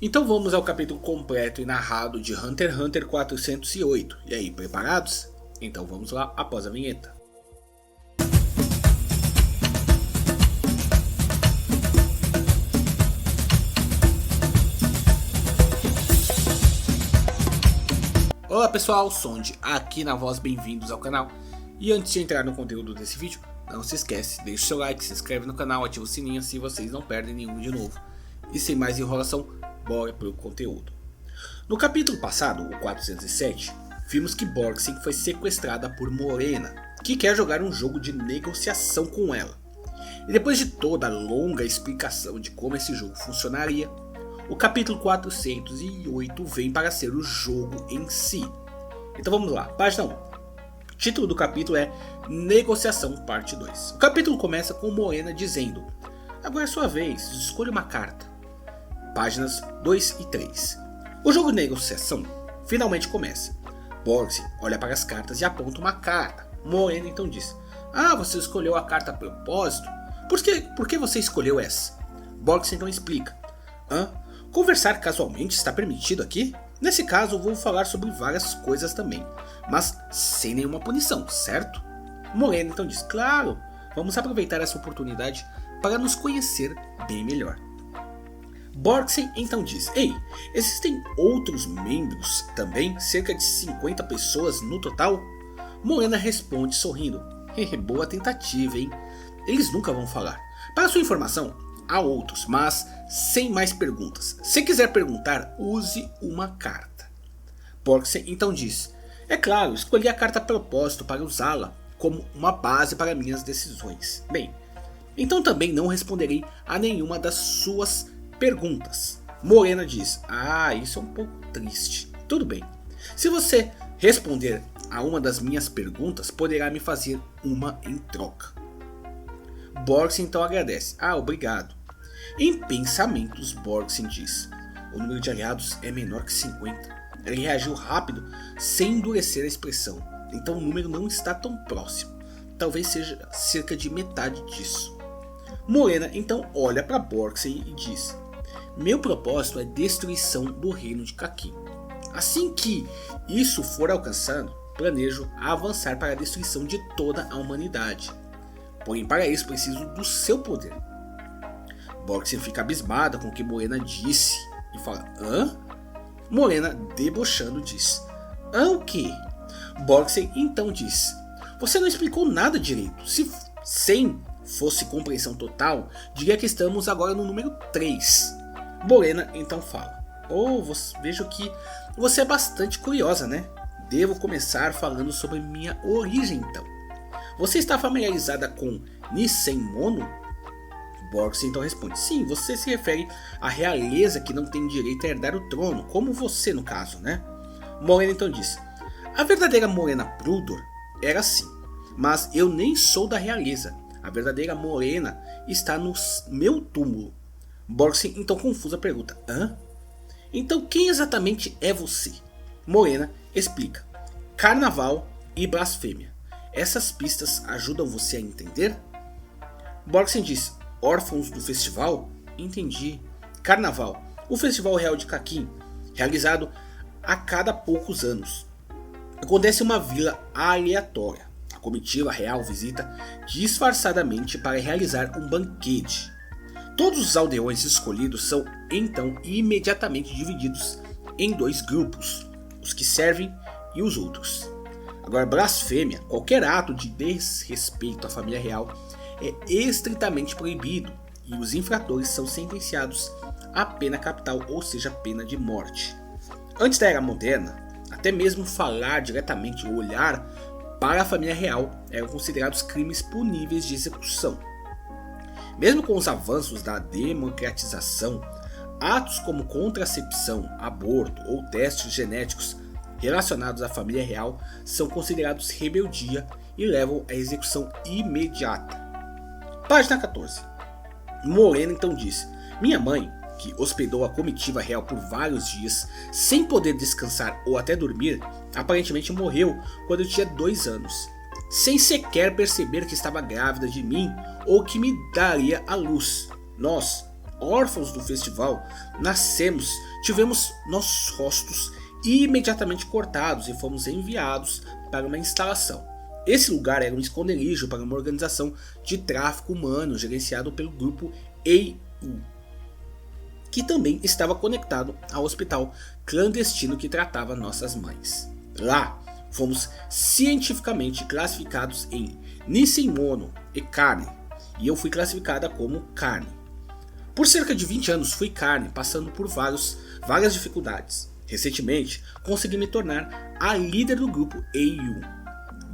Então vamos ao capítulo completo e narrado de Hunter x Hunter 408. E aí, preparados? Então vamos lá após a vinheta. Olá pessoal, Sonde aqui na voz, bem-vindos ao canal. E antes de entrar no conteúdo desse vídeo, não se esquece, deixa o seu like, se inscreve no canal, ativa o sininho assim vocês não perdem nenhum vídeo novo. E sem mais enrolação, bora pro conteúdo. No capítulo passado, o 407, vimos que Borgsen foi sequestrada por Morena, que quer jogar um jogo de negociação com ela. E depois de toda a longa explicação de como esse jogo funcionaria, o capítulo 408 vem para ser o jogo em si. Então vamos lá, página 1. O título do capítulo é Negociação Parte 2. O capítulo começa com Morena dizendo: agora é sua vez, escolha uma carta. Páginas 2 e 3. O jogo de negociação finalmente começa. Borgsen olha para as cartas e aponta uma carta. Morena então diz: ah, você escolheu a carta a propósito? Por que você escolheu essa? Borgsen então explica: conversar casualmente está permitido aqui? Nesse caso vou falar sobre várias coisas também, mas sem nenhuma punição, certo? Morena então diz: claro, vamos aproveitar essa oportunidade para nos conhecer bem melhor. Borgsen então diz: ei, existem outros membros também? Cerca de 50 pessoas no total? Morena responde sorrindo: boa tentativa, hein? Eles nunca vão falar. Para sua informação, há outros, mas sem mais perguntas. Se quiser perguntar, use uma carta. Borgsen então diz: é claro, escolhi a carta a propósito para usá-la como uma base para minhas decisões. Bem, então também não responderei a nenhuma das suas perguntas. Morena diz: ah, isso é um pouco triste. Tudo bem. Se você responder a uma das minhas perguntas, poderá me fazer uma em troca. Borgsen então agradece: ah, obrigado. Em pensamentos, Borgsen diz: o número de aliados é menor que 50. Ele reagiu rápido, sem endurecer a expressão. Então o número não está tão próximo. Talvez seja cerca de metade disso. Morena então olha para Borgsen e diz: meu propósito é destruição do reino de Kakin. Assim que isso for alcançado, planejo avançar para a destruição de toda a humanidade. Porém, para isso preciso do seu poder. Borgsen fica abismada com o que Morena disse e fala: hã? Morena, debochando, diz: hã, o quê? Borgsen então diz: você não explicou nada direito. Se 100 fosse compreensão total, diria que estamos agora no número 3. Morena então fala: vejo que você é bastante curiosa, né? Devo começar falando sobre minha origem então. Você está familiarizada com Nisem Mono? Borgsen então responde: sim, você se refere à realeza que não tem direito a herdar o trono, como você no caso, né? Morena então diz: a verdadeira Morena Prudor era assim, mas eu nem sou da realeza. A verdadeira Morena está no meu túmulo. Borgsen então confusa pergunta: hã? Então quem exatamente é você? Morena explica: carnaval e blasfêmia. Essas pistas ajudam você a entender? Borgsen diz: órfãos do festival? Entendi. Carnaval, o festival real de Kakin, realizado a cada poucos anos. Acontece em uma vila aleatória. A comitiva real visita disfarçadamente para realizar um banquete. Todos os aldeões escolhidos são então imediatamente divididos em dois grupos: os que servem e os outros. Agora, blasfêmia, qualquer ato de desrespeito à família real, é estritamente proibido e os infratores são sentenciados à pena capital, ou seja, pena de morte. Antes da Era Moderna, até mesmo falar diretamente ou olhar para a família real eram considerados crimes puníveis de execução. Mesmo com os avanços da democratização, atos como contracepção, aborto ou testes genéticos relacionados à família real são considerados rebeldia e levam à execução imediata. Página 14. Morena então diz: minha mãe, que hospedou a comitiva real por vários dias sem poder descansar ou até dormir, aparentemente morreu quando eu tinha 2 anos, sem sequer perceber que estava grávida de mim ou que me daria à luz. Nós, órfãos do festival, nascemos tivemos nossos rostos imediatamente cortados e fomos enviados para uma instalação. Esse lugar era um esconderijo para uma organização de tráfico humano gerenciado pelo grupo AU, que também estava conectado ao hospital clandestino que tratava nossas mães. Lá, fomos cientificamente classificados em Nisei Mono e carne, e eu fui classificada como carne. Por cerca de 20 anos fui carne, passando por várias dificuldades. Recentemente, consegui me tornar a líder do grupo AU.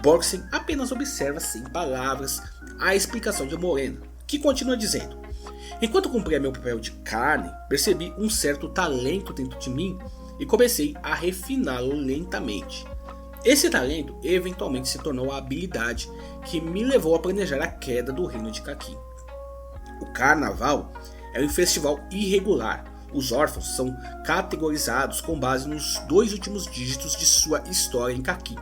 Borgsen apenas observa sem palavras a explicação de Morena, que continua dizendo: enquanto cumpria meu papel de carne, percebi um certo talento dentro de mim e comecei a refiná-lo lentamente. Esse talento eventualmente se tornou a habilidade que me levou a planejar a queda do reino de Kakin. O carnaval é um festival irregular. Os órfãos são categorizados com base nos 2 últimos dígitos de sua história em Kakin,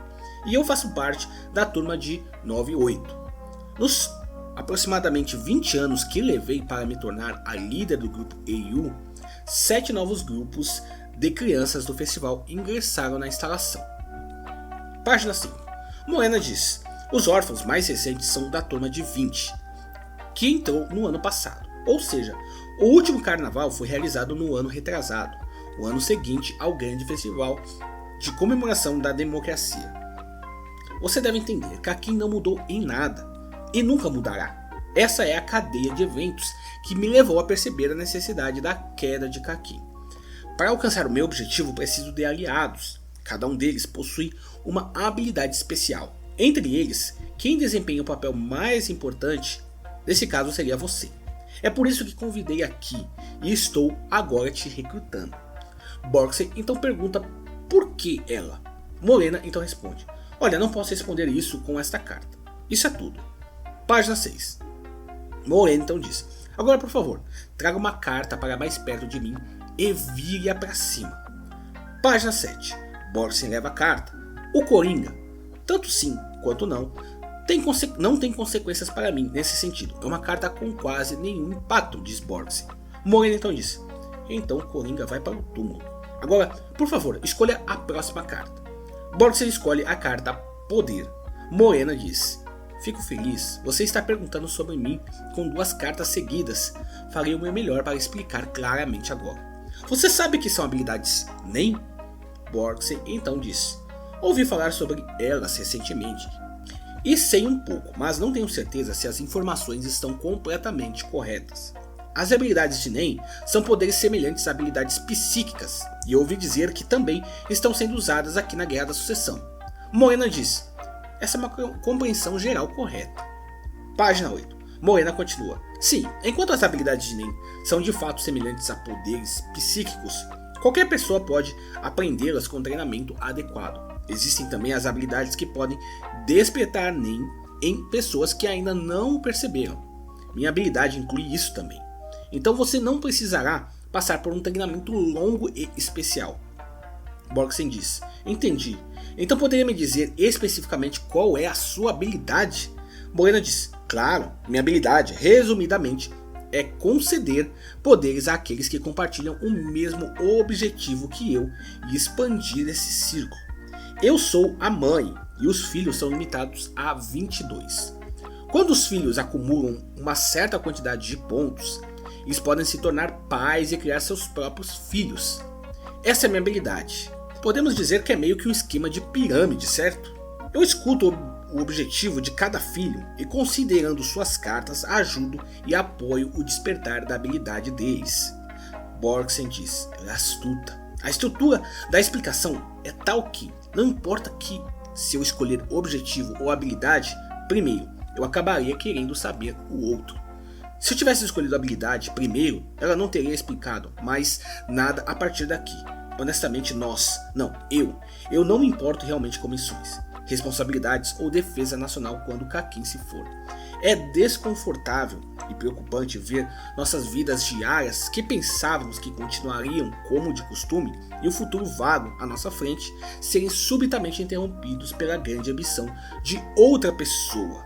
e eu faço parte da turma de 98. Nos aproximadamente 20 anos que levei para me tornar a líder do grupo AU, 7 novos grupos de crianças do festival ingressaram na instalação. Página 5. Morena diz: os órfãos mais recentes são da turma de 20, que entrou no ano passado. Ou seja, o último carnaval foi realizado no ano retrasado, o ano seguinte ao grande festival de comemoração da democracia. Você deve entender que Kakin não mudou em nada e nunca mudará. Essa é a cadeia de eventos que me levou a perceber a necessidade da queda de Kakin. Para alcançar o meu objetivo, preciso de aliados. Cada um deles possui uma habilidade especial. Entre eles, quem desempenha o papel mais importante, nesse caso seria você. É por isso que convidei aqui e estou agora te recrutando. Borgsen então pergunta por que ela. Morena então responde: olha, não posso responder isso com esta carta. Isso é tudo. Página 6. Morena então diz: agora por favor, traga uma carta para mais perto de mim e vire-a para cima. Página 7. Borgsen leva a carta. O Coringa, tanto sim quanto não tem consequências para mim nesse sentido. É uma carta com quase nenhum impacto, diz Borgsen. Morena então diz: então o Coringa vai para o túmulo. Agora, por favor, escolha a próxima carta. Borgsen escolhe a carta Poder. Morena diz: fico feliz, você está perguntando sobre mim com 2 cartas seguidas. Farei o meu melhor para explicar claramente agora. Você sabe que são habilidades NEM? Borgsen então diz: ouvi falar sobre elas recentemente e sei um pouco, mas não tenho certeza se as informações estão completamente corretas. As habilidades de NEM são poderes semelhantes a habilidades psíquicas, e ouvi dizer que também estão sendo usadas aqui na Guerra da Sucessão. Morena diz: essa é uma compreensão geral correta. Página 8. Morena continua: sim, enquanto as habilidades de NEM são de fato semelhantes a poderes psíquicos, qualquer pessoa pode aprendê-las com treinamento adequado. Existem também as habilidades que podem despertar NEM em pessoas que ainda não o perceberam. Minha habilidade inclui isso também. Então você não precisará passar por um treinamento longo e especial. Borgsen diz: entendi. Então poderia me dizer especificamente qual é a sua habilidade? Morena diz: claro, minha habilidade, resumidamente, é conceder poderes àqueles que compartilham o mesmo objetivo que eu e expandir esse círculo. Eu sou a mãe e os filhos são limitados a 22. Quando os filhos acumulam uma certa quantidade de pontos, eles podem se tornar pais e criar seus próprios filhos. Essa é a minha habilidade. Podemos dizer que é meio que um esquema de pirâmide, certo? Eu escuto o objetivo de cada filho e, considerando suas cartas, ajudo e apoio o despertar da habilidade deles. Borgsen diz: ela é astuta. A estrutura da explicação é tal que, não importa que se eu escolher objetivo ou habilidade, primeiro, eu acabaria querendo saber o outro. Se eu tivesse escolhido a habilidade primeiro, ela não teria explicado mais nada a partir daqui. Honestamente, eu não me importo realmente com missões, responsabilidades ou defesa nacional quando Kakin se for. É desconfortável e preocupante ver nossas vidas diárias, que pensávamos que continuariam como de costume, e o futuro vago à nossa frente, serem subitamente interrompidos pela grande ambição de outra pessoa.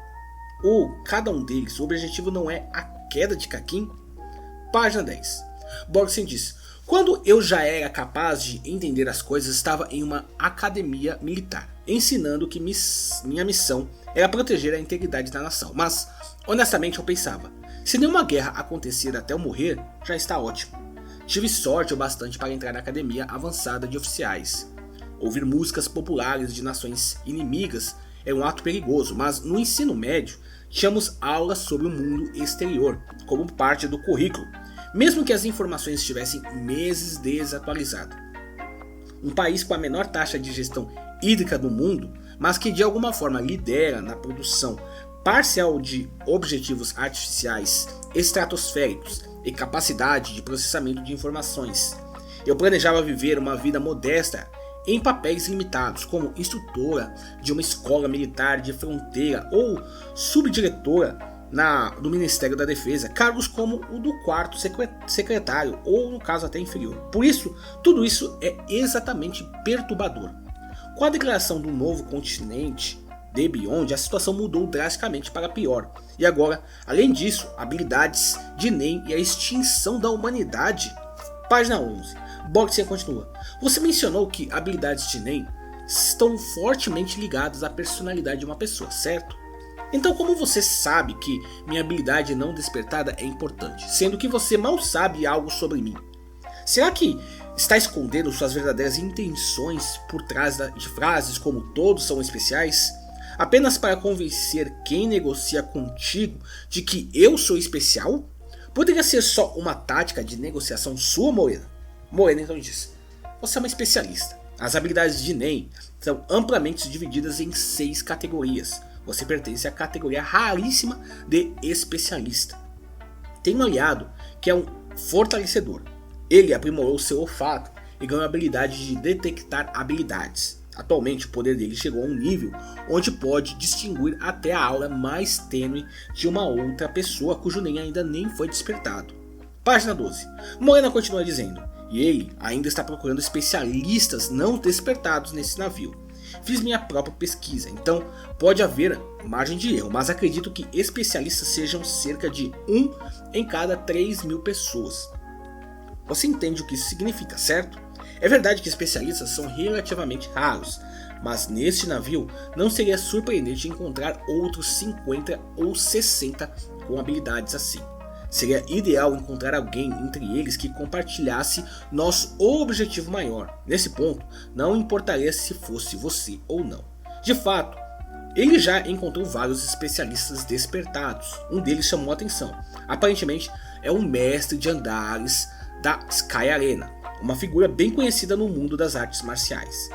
Ou cada um deles, o objetivo não é a queda de Kakin? Página 10. Borgsen diz: Quando eu já era capaz de entender as coisas, estava em uma academia militar, ensinando que minha missão era proteger a integridade da nação. Mas, honestamente, eu pensava, se nenhuma guerra acontecer até eu morrer, já está ótimo. Tive sorte o bastante para entrar na academia avançada de oficiais. Ouvir músicas populares de nações inimigas era um ato perigoso, mas no ensino médio tínhamos aulas sobre o mundo exterior, como parte do currículo, mesmo que as informações estivessem meses desatualizadas. Um país com a menor taxa de gestão hídrica do mundo, mas que de alguma forma lidera na produção parcial de objetivos artificiais estratosféricos e capacidade de processamento de informações. Eu planejava viver uma vida modesta em papéis limitados, como instrutora de uma escola militar de fronteira ou subdiretora do Ministério da Defesa, cargos como o do quarto secretário ou no caso até inferior. Por isso, tudo isso é exatamente perturbador. Com a declaração do novo continente The Beyond, a situação mudou drasticamente para pior. E agora, além disso, habilidades de NEM e a extinção da humanidade. Página 11. Boxer continua. Você mencionou que habilidades de NEM estão fortemente ligadas à personalidade de uma pessoa, certo? Então como você sabe que minha habilidade não despertada é importante, sendo que você mal sabe algo sobre mim? Será que está escondendo suas verdadeiras intenções por trás de frases como todos são especiais? Apenas para convencer quem negocia contigo de que eu sou especial? Poderia ser só uma tática de negociação sua, Morena? Morena então diz, você é uma especialista. As habilidades de NEM são amplamente divididas em 6 categorias. Você pertence à categoria raríssima de especialista. Tem um aliado que é um fortalecedor. Ele aprimorou seu olfato e ganhou a habilidade de detectar habilidades. Atualmente o poder dele chegou a um nível onde pode distinguir até a aura mais tênue de uma outra pessoa cujo NEM ainda nem foi despertado. Página 12. Morena continua dizendo, e ele ainda está procurando especialistas não despertados nesse navio. Fiz minha própria pesquisa, então pode haver margem de erro, mas acredito que especialistas sejam cerca de 1 em cada 3.000 pessoas. Você entende o que isso significa, certo? É verdade que especialistas são relativamente raros, mas neste navio não seria surpreendente encontrar outros 50 ou 60 com habilidades assim. Seria ideal encontrar alguém entre eles que compartilhasse nosso objetivo maior. Nesse ponto, não importaria se fosse você ou não. De fato, ele já encontrou vários especialistas despertados. Um deles chamou a atenção. Aparentemente, é um mestre de andares da Sky Arena, uma figura bem conhecida no mundo das artes marciais.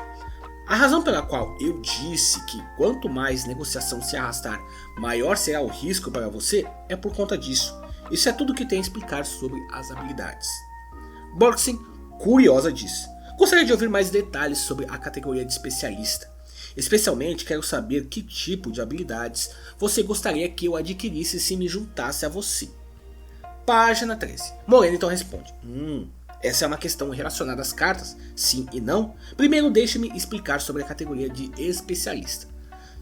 A razão pela qual eu disse que quanto mais negociação se arrastar, maior será o risco para você, é por conta disso. Isso é tudo que tem a explicar sobre as habilidades. Boxing, curiosa, diz, gostaria de ouvir mais detalhes sobre a categoria de especialista. Especialmente quero saber que tipo de habilidades você gostaria que eu adquirisse se me juntasse a você. Página 13. Morena então responde, essa é uma questão relacionada às cartas, sim e não? Primeiro deixe-me explicar sobre a categoria de especialista.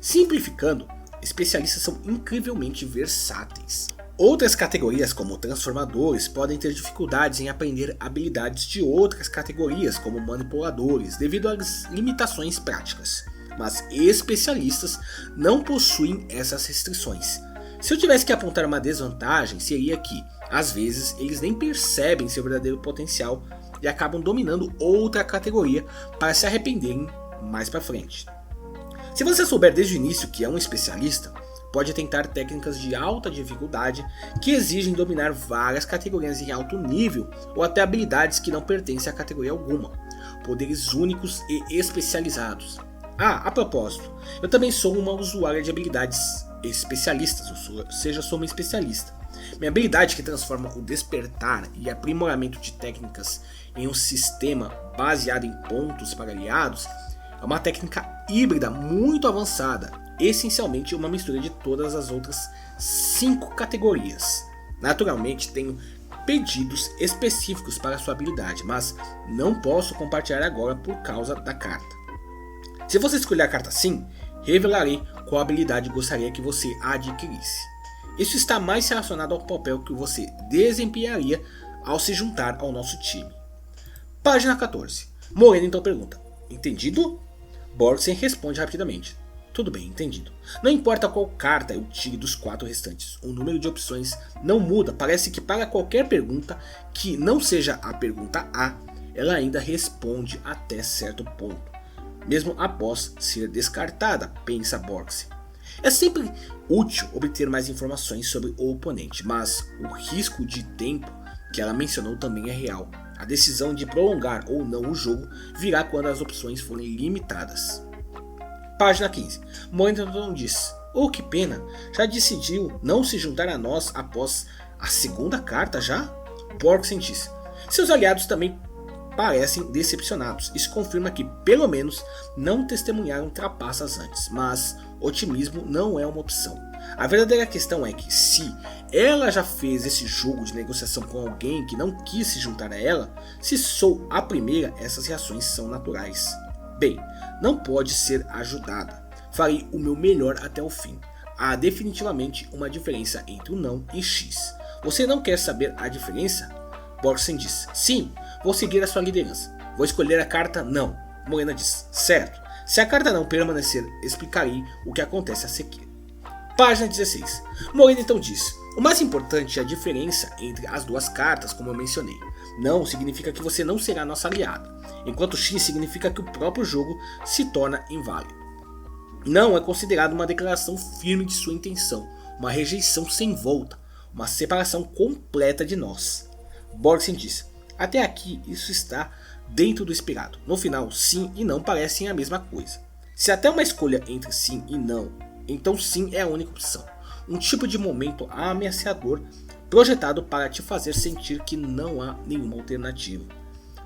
Simplificando, especialistas são incrivelmente versáteis. Outras categorias, como transformadores, podem ter dificuldades em aprender habilidades de outras categorias, como manipuladores, devido às limitações práticas. Mas especialistas não possuem essas restrições. Se eu tivesse que apontar uma desvantagem, seria que, às vezes, eles nem percebem seu verdadeiro potencial e acabam dominando outra categoria para se arrependerem mais para frente. Se você souber desde o início que é um especialista, pode tentar técnicas de alta dificuldade que exigem dominar várias categorias em alto nível ou até habilidades que não pertencem a categoria alguma, poderes únicos e especializados. A propósito, eu também sou uma usuária de habilidades especialistas, ou seja, sou uma especialista. Minha habilidade que transforma o despertar e aprimoramento de técnicas em um sistema baseado em pontos para aliados é uma técnica híbrida muito avançada, essencialmente uma mistura de todas as outras 5 categorias. Naturalmente tenho pedidos específicos para sua habilidade, mas não posso compartilhar agora por causa da carta. Se você escolher a carta sim, revelarei qual habilidade gostaria que você adquirisse. Isso está mais relacionado ao papel que você desempenharia ao se juntar ao nosso time. Página 14. Morena então pergunta: entendido? Borgsen responde rapidamente: tudo bem, entendido. Não importa qual carta eu tire dos 4 restantes, o número de opções não muda. Parece que para qualquer pergunta que não seja a pergunta A, ela ainda responde até certo ponto, mesmo após ser descartada, pensa Borgsen. É sempre útil obter mais informações sobre o oponente, mas o risco de tempo que ela mencionou também é real. A decisão de prolongar ou não o jogo virá quando as opções forem limitadas. Página 15. Morena diz: oh, que pena, já decidiu não se juntar a nós após a segunda carta já? Borgsen diz: seus aliados também parecem decepcionados. Isso confirma que pelo menos não testemunharam trapaças antes, mas otimismo não é uma opção. A verdadeira questão é que se ela já fez esse jogo de negociação com alguém que não quis se juntar a ela, se sou a primeira, essas reações são naturais. Bem, não pode ser ajudada. Farei o meu melhor até o fim. Há definitivamente uma diferença entre o não e X. Você não quer saber a diferença? Borgsen diz: sim, vou seguir a sua liderança. Vou escolher a carta não. Morena diz: certo. Se a carta não permanecer, explicarei o que acontece a seguir. Página 16. Morena então diz: o mais importante é a diferença entre as duas cartas, como eu mencionei. Não significa que você não será nossa aliada, enquanto X significa que o próprio jogo se torna inválido. Não é considerado uma declaração firme de sua intenção, uma rejeição sem volta, uma separação completa de nós. Borgsen diz: até aqui isso está dentro do esperado. No final, sim e não parecem a mesma coisa. Se até uma escolha entre sim e não, então sim é a única opção. Um tipo de momento ameaçador projetado para te fazer sentir que não há nenhuma alternativa.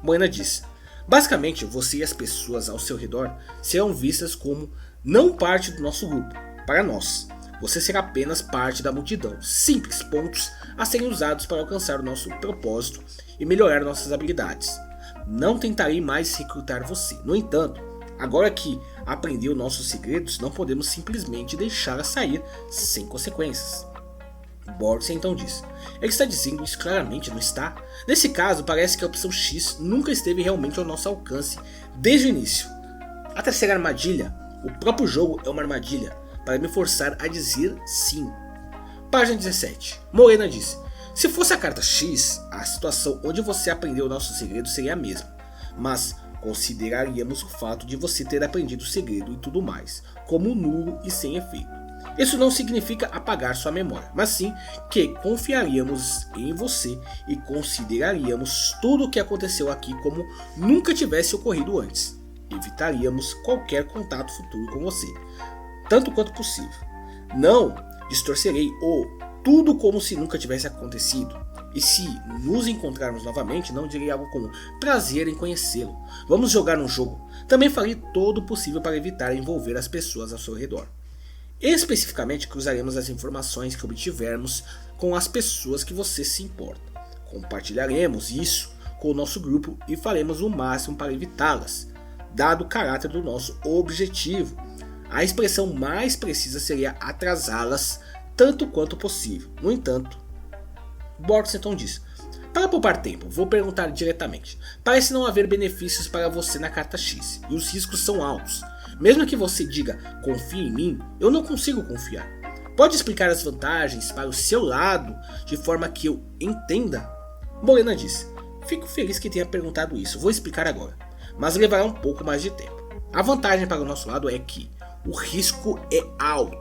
Morena diz: basicamente você e as pessoas ao seu redor serão vistas como não parte do nosso grupo. Para nós, você será apenas parte da multidão. Simples pontos a serem usados para alcançar o nosso propósito e melhorar nossas habilidades. Não tentarei mais recrutar você. No entanto, agora que aprendeu nossos segredos, não podemos simplesmente deixá-la sair sem consequências. Borgsen então diz: ele está dizendo isso claramente, não está? Nesse caso, parece que a opção X nunca esteve realmente ao nosso alcance desde o início. A terceira armadilha, o próprio jogo é uma armadilha para me forçar a dizer sim. Página 17. Morena diz: se fosse a carta X, a situação onde você aprendeu o nosso segredo seria a mesma, mas consideraríamos o fato de você ter aprendido o segredo e tudo mais, como nulo e sem efeito. Isso não significa apagar sua memória, mas sim que confiaríamos em você e consideraríamos tudo o que aconteceu aqui como nunca tivesse ocorrido antes. Evitaríamos qualquer contato futuro com você, tanto quanto possível. Não distorcerei tudo como se nunca tivesse acontecido. E se nos encontrarmos novamente, não direi algo como prazer em conhecê-lo. Vamos jogar um jogo. Também farei todo o possível para evitar envolver as pessoas ao seu redor. Especificamente, cruzaremos as informações que obtivermos com as pessoas que você se importa. Compartilharemos isso com o nosso grupo e faremos o máximo para evitá-las, dado o caráter do nosso objetivo. A expressão mais precisa seria atrasá-las tanto quanto possível. No entanto, Borgsen então diz: para poupar tempo, vou perguntar diretamente. Parece não haver benefícios para você na carta X, e os riscos são altos. Mesmo que você diga confie em mim, eu não consigo confiar. Pode explicar as vantagens para o seu lado de forma que eu entenda? Morena diz: fico feliz que tenha perguntado isso, vou explicar agora, mas levará um pouco mais de tempo. A vantagem para o nosso lado é que o risco é alto.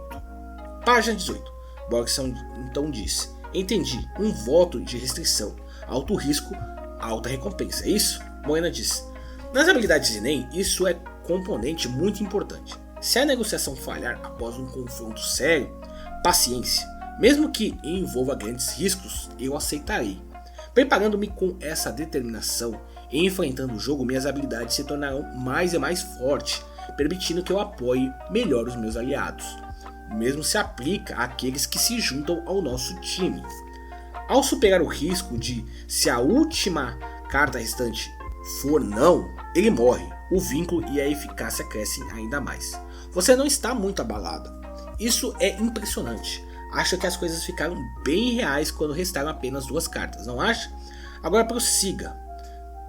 Página 18. Borgsen então diz: entendi, um voto de restrição. Alto risco, alta recompensa, é isso? Morena diz: nas habilidades de Enem, isso é componente muito importante. Se a negociação falhar após um confronto sério, paciência. Mesmo que envolva grandes riscos, eu aceitarei. Preparando-me com essa determinação e enfrentando o jogo, minhas habilidades se tornarão mais e mais fortes, permitindo que eu apoie melhor os meus aliados. O mesmo se aplica àqueles que se juntam ao nosso time. Ao superar o risco de, se a última carta restante for não, ele morre. O vínculo e a eficácia crescem ainda mais. Você não está muito abalada. Isso é impressionante. Acho que as coisas ficaram bem reais quando restaram apenas 2 cartas, não acha? Agora prossiga.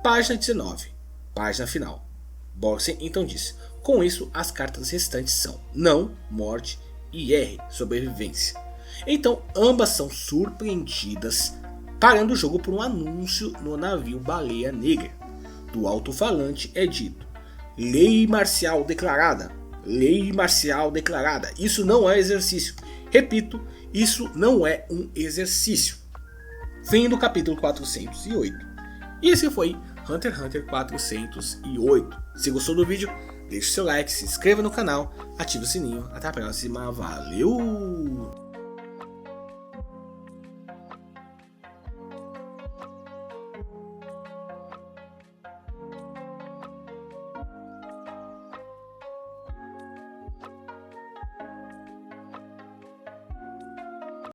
Página 19. Página final. Borgsen então diz: com isso, as cartas restantes são não, morte e R, sobrevivência. Então ambas são surpreendidas, parando o jogo por um anúncio no navio Baleia Negra. Do alto-falante é dito: lei marcial declarada. Lei marcial declarada. Isso não é exercício. Repito, isso não é um exercício. Fim do capítulo 408. E esse foi Hunter x Hunter 408. Se gostou do vídeo, deixe seu like, se inscreva no canal, ative o sininho. Até a próxima. Valeu!